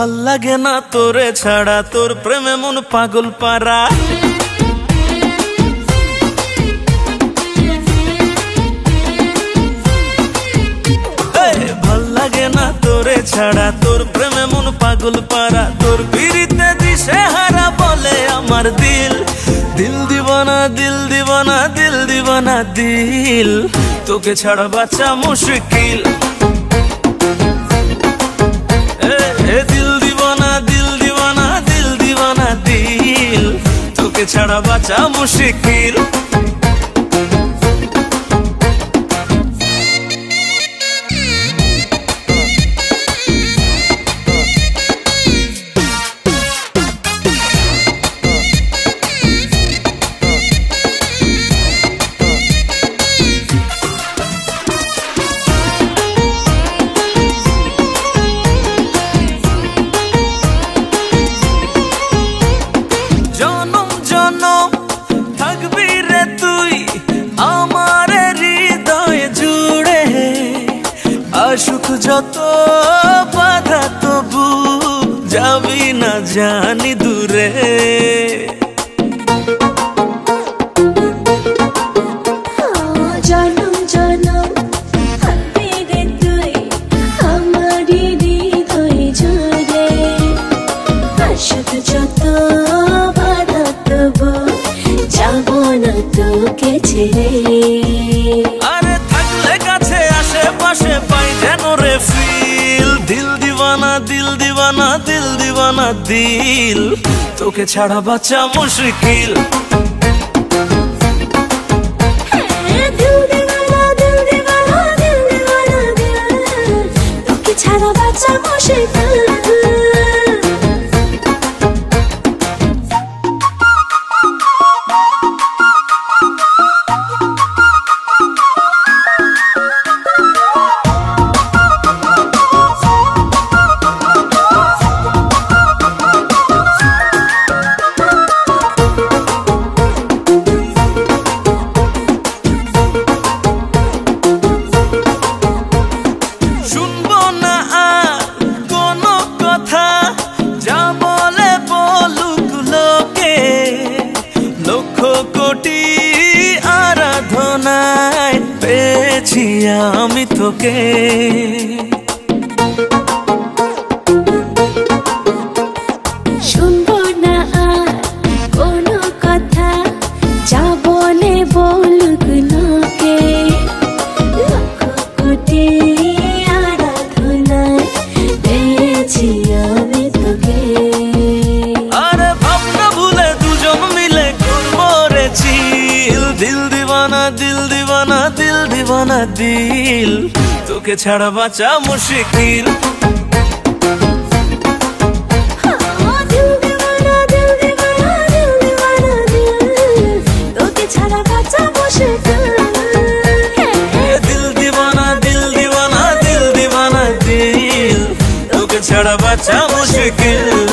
ভাল লাগে না তোরে ছাড়া, তোর প্রেমে মন পাগল পারা। ভাল লাগে না তোরে ছাড়া, তোর প্রেমে মন পাগল পারা। তোর পিরিতে দিশে হারা বলে আমার দিল, দিল দিবানা দিল দিবানা দিল দিবানা দিল, তোকে ছাড়া বাঁচা মুশকিল। দিল দিবানা দিল দিবানা দিল দিবানা দিল, তোকে ছাড়া বাঁচা মুশকিল। আশুক যত বাধা তবু যাবি না জানি দূরে। জনম জনম থাকবি রে তুই আমারই হৃদয় জুড়ে। আশুক যত বাধা তবু যাব না তোকে ছেড়ে। আরে থাকলে কাছে আশেপাশে পাই যেন রে ফিল। দিল দিবানা দিল দিবানা দিল দিবানা দিল, তোকে ছাড়া বাঁচা মুশকিল। দিল দিবানা দিল দিবানা দিল দিবানা দিল, তোকে ছাড়া বাঁচা মুশকিল। আরাধনায় পেয়েছি আমি তোকে। শুনবো না আর কোনো কথা, যা বলে বলুক লোকে। লক্ষ কোটি আরাধনায় পেয়েছি আমি তোকে। আরে ভাবনা ভুলে দুজন মিলে করবো রে চিল। দিল দিবানা দিল দিবানা দিল দিবানা দিল, তোকে ছাড়া বাঁচা মুশকিল। দিল দিবানা দিল দিবানা দিল দিবানা দিল, তোকে ছাড়া বাঁচা মুশকিল। দিল দিবানা দিল দিবানা দিল দিবানা দিল, তোকে ছাড়া বাঁচা মুশকিল।